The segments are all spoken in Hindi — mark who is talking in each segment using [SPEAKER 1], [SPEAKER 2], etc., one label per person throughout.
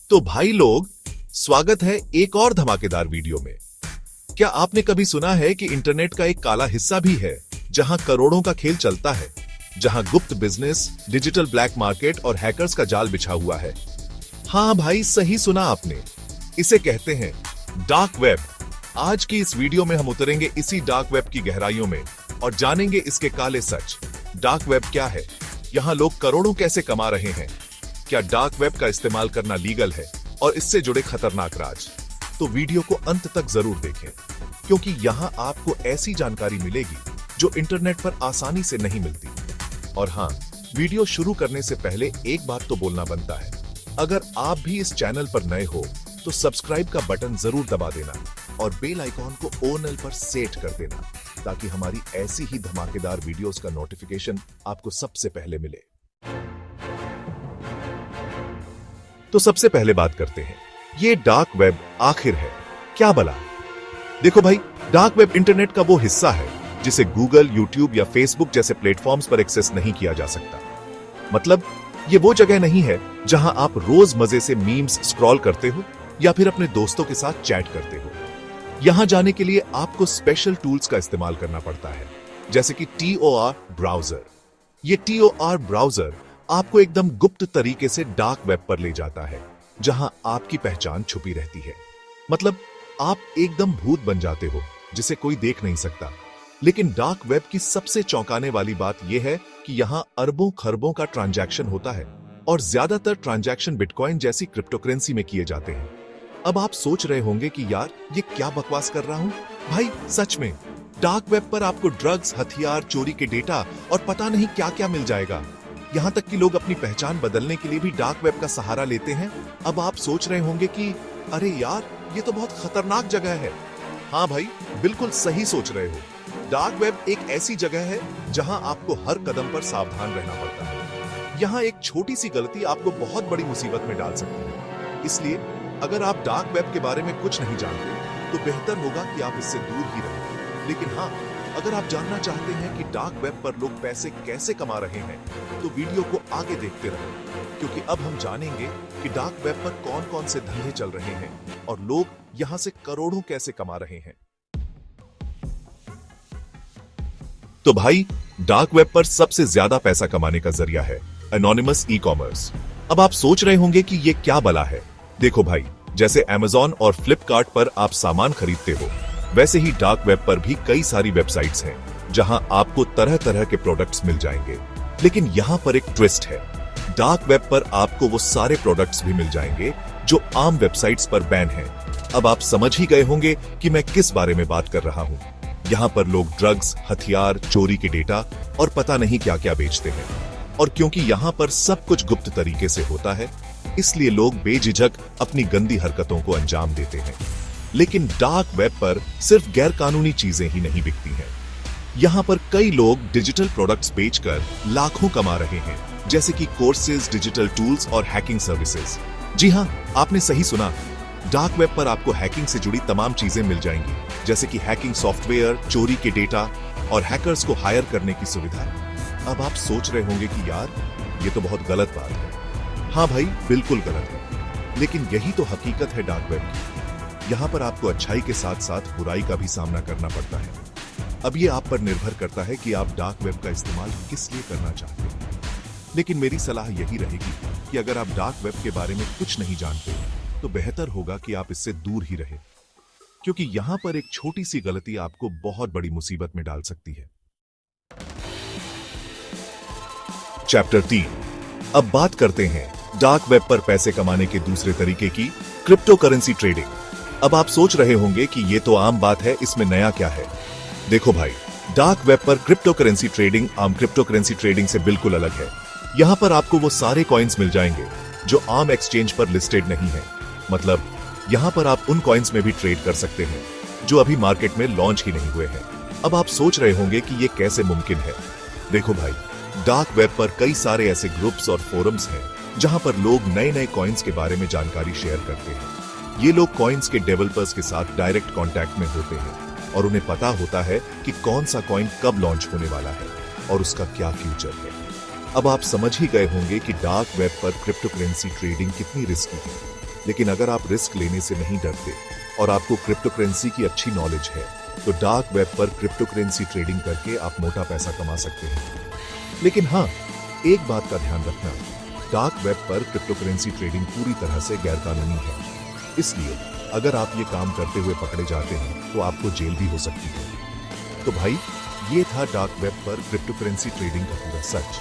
[SPEAKER 1] तो भाई लोग, स्वागत है एक और धमाकेदार वीडियो में। क्या आपने कभी सुना है कि इंटरनेट का एक काला हिस्सा भी है जहां करोड़ों का खेल चलता है, जहां गुप्त बिजनेस, डिजिटल ब्लैक मार्केट और हैकर्स का जाल बिछा हुआ है? हाँ भाई, सही सुना आपने। इसे कहते हैं डार्क वेब। आज की इस वीडियो में हम उतरेंगे इसी डार्क वेब की गहराइयों में और जानेंगे इसके काले सच। डार्क वेब क्या है? यहाँ लोग करोड़ों कैसे कमा रहे हैं? क्या डार्क वेब का इस्तेमाल करना लीगल है और इससे जुड़े खतरनाक राज? तो वीडियो को अंत तक जरूर देखें, क्योंकि यहाँ आपको ऐसी जानकारी मिलेगी जो इंटरनेट पर आसानी से नहीं मिलती। और हाँ, वीडियो शुरू करने से पहले एक बात तो बोलना बनता है। अगर आप भी इस चैनल पर नए हो तो सब्सक्राइब का बटन जरूर दबा देना और बेल आइकॉन को ऑल पर सेट कर देना, ताकि हमारी ऐसी ही धमाकेदार वीडियोस का नोटिफिकेशन आपको सबसे पहले मिले। तो सबसे पहले बात करते हैं, ये डार्क वेब आखिर है क्या भला? देखो भाई, डार्क वेब इंटरनेट का वो हिस्सा है जिसे गूगल, यूट्यूब या फेसबुक जैसे प्लेटफॉर्म्स पर एक्सेस नहीं किया जा सकता। मतलब ये वो जगह नहीं है जहां आप रोज मजे से मीम्स स्क्रॉल करते हो या फिर अपने दोस्तों के साथ चैट करते हो। यहां जाने के लिए आपको स्पेशल टूल्स का इस्तेमाल करना पड़ता है, जैसे कि TOR ब्राउजर। ये TOR ब्राउजर आपको एकदम गुप्त तरीके से डार्क वेब पर ले जाता है, जहां आपकी पहचान छुपी रहती है। मतलब आप एकदम भूत बन जाते हो जिसे कोई देख नहीं सकता। लेकिन डार्क वेब की सबसे चौंकाने वाली बात यह है कि यहां अरबों खरबों का ट्रांजैक्शन होता है और ज्यादातर ट्रांजैक्शन बिटकॉइन जैसी क्रिप्टोकरेंसी में किए जाते हैं। अब आप सोच रहे होंगे कि यार, ये क्या बकवास कर रहा हूं? भाई सच में, डार्क वेब पर आपको ड्रग्स, हथियार, चोरी के डेटा और पता नहीं क्या क्या मिल जाएगा। यहां तक कि लोग अपनी पहचान बदलने के लिए भी डार्क वेब का सहारा लेते हैं। अब आप सोच रहे होंगे कि अरे यार, ये तो बहुत खतरनाक जगह है। हाँ भाई, बिल्कुल सही सोच रहे हो। डार्क वेब एक ऐसी जगह है जहां आपको हर कदम पर सावधान रहना पड़ता है। यहां एक छोटी सी गलती आपको बहुत बड़ी मुसीबत में डाल सकती है। इसलिए अगर आप डार्क वेब के बारे में कुछ नहीं जानते तो बेहतर होगा कि आप इससे दूर ही रहें। लेकिन हाँ, अगर आप जानना चाहते हैं कि डार्क वेब पर लोग पैसे कैसे कमा रहे हैं, तो वीडियो को आगे देखते रहें, क्योंकि अब हम जानेंगे कि डार्क वेब पर कौन कौन से धंधे चल रहे हैं और लोग यहां से करोड़ों कैसे कमा रहे हैं। तो भाई, डार्क वेब पर सबसे ज्यादा पैसा कमाने का जरिया है एनोनिमस ई-कॉमर्स। अब आप सोच रहे होंगे कि ये क्या बला है? देखो भाई, जैसे Amazon और फ्लिपकार्ट पर आप सामान खरीदते हो, वैसे ही डार्क वेब पर भी कई सारी वेबसाइट्स हैं जहां आपको तरह तरह के प्रोडक्ट्स मिल जाएंगे। लेकिन यहां पर एक ट्विस्ट है। डार्क वेब पर आपको वो सारे प्रोडक्ट्स भी मिल जाएंगे जो आम वेबसाइट्स पर बैन हैं। अब आप समझ ही गए होंगे कि मैं किस बारे में बात कर रहा हूं। यहां पर लोग ड्रग्स, हथियार, चोरी के डेटा और पता नहीं क्या क्या बेचते हैं। और क्योंकि यहां पर सब कुछ गुप्त तरीके से होता है, इसलिए लोग बेझिझक अपनी गंदी हरकतों को अंजाम देते हैं। लेकिन डार्क वेब पर सिर्फ गैर कानूनी चीजें ही नहीं बिकती हैं। यहां पर कई लोग डिजिटल प्रोडक्ट्स बेचकर लाखों कमा रहे हैं, जैसे कि कोर्सेज, डिजिटल टूल्स और हैकिंग सर्विसेज। जी हां, आपने सही सुना। डार्क वेब पर आपको हैकिंग से जुड़ी तमाम चीजें मिल जाएंगी, जैसे कि हैकिंग सॉफ्टवेयर, चोरी के डेटा और हैकर्स को हायर करने की सुविधा। अब आप सोच रहे होंगे कि यार, ये तो बहुत गलत बात है। हाँ भाई, बिल्कुल गलत है, लेकिन यही तो हकीकत है डार्क वेब की। यहाँ पर आपको अच्छाई के साथ साथ बुराई का भी सामना करना पड़ता है। अब ये आप पर निर्भर करता है कि आप डार्क वेब का इस्तेमाल किस लिए करना चाहते हैं। लेकिन मेरी सलाह यही रहेगी कि अगर आप डार्क वेब के बारे में कुछ नहीं जानते तो बेहतर होगा कि आप इससे दूर ही रहें, क्योंकि यहां पर एक छोटी सी गलती आपको बहुत बड़ी मुसीबत में डाल सकती है। चैप्टर 3। अब बात करते हैं डार्क वेब पर पैसे कमाने के दूसरे तरीके की, क्रिप्टो करेंसी ट्रेडिंग। अब आप सोच रहे होंगे कि ये तो आम बात है, इसमें नया क्या है? देखो भाई, डार्क वेब पर क्रिप्टो करेंसी ट्रेडिंग आम क्रिप्टो करेंसी ट्रेडिंग से बिल्कुल अलग है। यहां पर आपको वो सारे कॉइन्स मिल जाएंगे जो आम एक्सचेंज पर लिस्टेड नहीं है। मतलब यहां पर आप उन कॉइन्स में भी ट्रेड कर सकते हैं जो अभी मार्केट में लॉन्च ही नहीं हुए हैं। अब आप सोच रहे होंगे कि ये कैसे मुमकिन है? देखो भाई, डार्क वेब पर कई सारे ऐसे ग्रुप्स और फोरम्स हैं जहां पर लोग नए नए कॉइन्स के बारे में जानकारी शेयर करते हैं। ये लोग कॉइन्स के डेवलपर्स के साथ डायरेक्ट कांटेक्ट में होते हैं और उन्हें पता होता है कि कौन सा कॉइन कब लॉन्च होने वाला है और उसका क्या फ्यूचर है। अब आप समझ ही गए होंगे कि डार्क वेब पर क्रिप्टो करेंसी ट्रेडिंग कितनी रिस्की है। लेकिन अगर आप रिस्क लेने से नहीं डरते और आपको क्रिप्टो करेंसी की अच्छी नॉलेज है तो डार्क वेब पर क्रिप्टो करेंसी ट्रेडिंग करके आप मोटा पैसा कमा सकते हैं। लेकिन हाँ, एक बात का ध्यान रखना, डार्क वेब पर क्रिप्टो करेंसी ट्रेडिंग पूरी तरह से गैरकानूनी है। इसलिए अगर आप ये काम करते हुए पकड़े जाते हैं तो आपको जेल भी हो सकती है। तो भाई, ये था डार्क वेब पर क्रिप्टो करेंसी ट्रेडिंग का पूरा सच।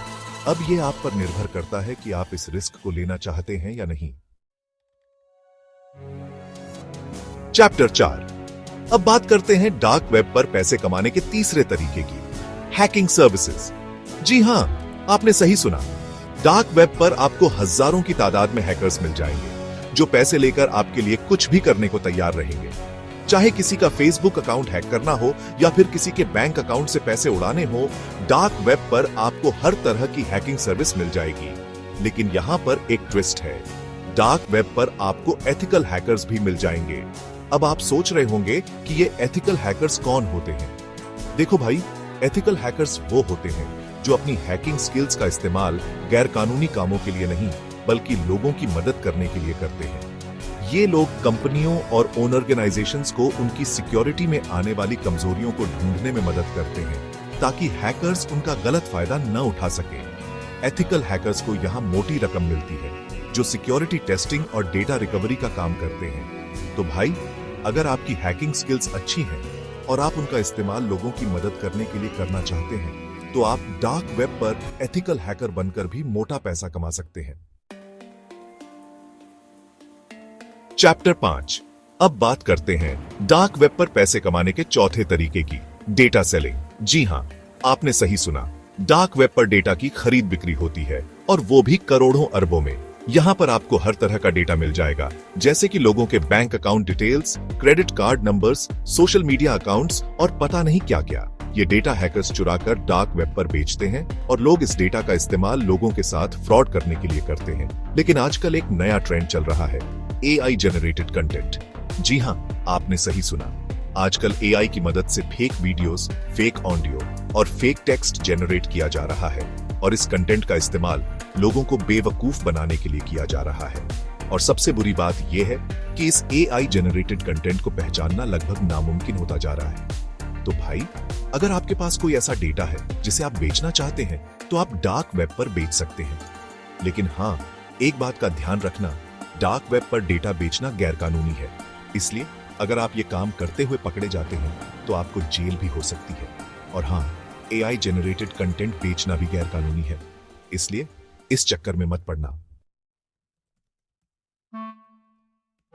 [SPEAKER 1] अब ये आप पर निर्भर करता है कि आप इस रिस्क को लेना चाहते हैं या नहीं। चैप्टर 4। अब बात करते हैं डार्क वेब पर पैसे कमाने के तीसरे तरीके की, हैकिंग सर्विसेज। जी हां, आपने सही सुना। डार्क वेब पर आपको हजारों की तादाद में हैकर्स मिल जाएंगे जो पैसे लेकर आपके लिए कुछ भी करने को तैयार रहेंगे। चाहे किसी का फेसबुक अकाउंट हैक करना हो या फिर किसी के बैंक अकाउंट से पैसे उड़ाने हो, डार्क वेब पर आपको हर तरह की हैकिंग सर्विस मिल जाएगी। लेकिन यहां पर एक ट्विस्ट है, डार्क वेब पर आपको एथिकल हैकर्स भी मिल जाएंगे। अब आप सोच रहे होंगे कि ये एथिकल हैकर्स कौन होते हैं? देखो भाई, एथिकल हैकर्स वो होते हैं जो अपनी हैकिंग स्किल्स का इस्तेमाल गैरकानूनी कामों के लिए नहीं बल्कि लोगों की मदद करने के लिए करते हैं। ये लोग कंपनियों और ओन ऑर्गेनाइजेशंस को उनकी सिक्योरिटी में आने वाली कमजोरियों को ढूंढने में मदद करते हैं ताकि हैकर्स उनका गलत फायदा न उठा सके। एथिकल हैकर्स को यहाँ मोटी रकम मिलती है जो सिक्योरिटी टेस्टिंग और डेटा रिकवरी का काम करते हैं। तो भाई, अगर आपकी हैकिंग स्किल्स अच्छी हैं और आप उनका इस्तेमाल लोगों की मदद करने के लिए करना चाहते हैं तो आप डार्क वेब पर एथिकल हैकर बनकर भी मोटा पैसा कमा सकते हैं। चैप्टर 5। अब बात करते हैं डार्क वेब पर पैसे कमाने के चौथे तरीके की, डेटा सेलिंग। जी हां, आपने सही सुना। डार्क वेब पर डेटा की खरीद बिक्री होती है और वो भी करोड़ों अरबों में। यहां पर आपको हर तरह का डेटा मिल जाएगा, जैसे कि लोगों के bank account details, credit card numbers, social media accounts और पता नहीं क्या क्या। ये डेटा हैकर्स चुराकर डार्क वेब पर बेचते हैं और लोग इस डेटा का इस्तेमाल लोगों के साथ फ्रॉड करने के लिए करते हैं। लेकिन आजकल एक नया ट्रेंड चल रहा है, AI जनरेटेड कंटेंट। जी हां, आपने सही सुना। आजकल AI की मदद से फेक वीडियोस, फेक ऑडियो और फेक टेक्स्ट जनरेट किया जा रहा है और इस कंटेंट का इस्तेमाल लोगों को बेवकूफ बनाने के लिए किया जा रहा है। और सबसे बुरी बात यह है कि इस AI जनरेटेड कंटेंट को पहचानना लगभग नामुमकिन होता जा रहा है। तो भाई, अगर आपके पास कोई ऐसा डेटा है जिसे आप बेचना चाहते हैं तो आप डार्क वेब पर बेच सकते हैं। लेकिन हाँ, एक बात का ध्यान रखना, डार्क वेब पर डेटा बेचना गैरकानूनी है। इसलिए अगर आप ये काम करते हुए पकड़े जाते हैं तो आपको जेल भी हो सकती है। और हाँ, AI जनरेटेड कंटेंट बेचना भी गैरकानूनी है, इसलिए इस चक्कर में मत पड़ना।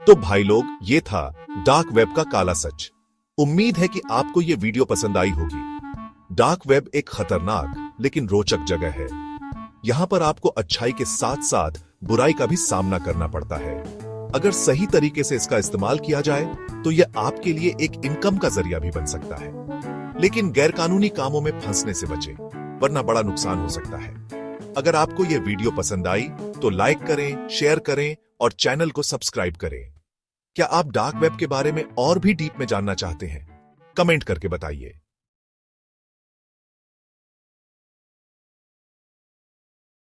[SPEAKER 1] तो भाई लोग, ये था डार्क वेब का काला सच। उम्मीद है कि आपको यह वीडियो पसंद आई होगी। डार्क वेब एक खतरनाक लेकिन रोचक जगह है। यहां पर आपको अच्छाई के साथ साथ बुराई का भी सामना करना पड़ता है। अगर सही तरीके से इसका इस्तेमाल किया जाए तो यह आपके लिए एक इनकम का जरिया भी बन सकता है। लेकिन गैरकानूनी कामों में फंसने से बचें, वरना बड़ा नुकसान हो सकता है। अगर आपको यह वीडियो पसंद आई तो लाइक करें, शेयर करें और चैनल को सब्सक्राइब करें। क्या आप डार्क वेब के बारे में और भी डीप में जानना चाहते हैं? कमेंट करके बताइए।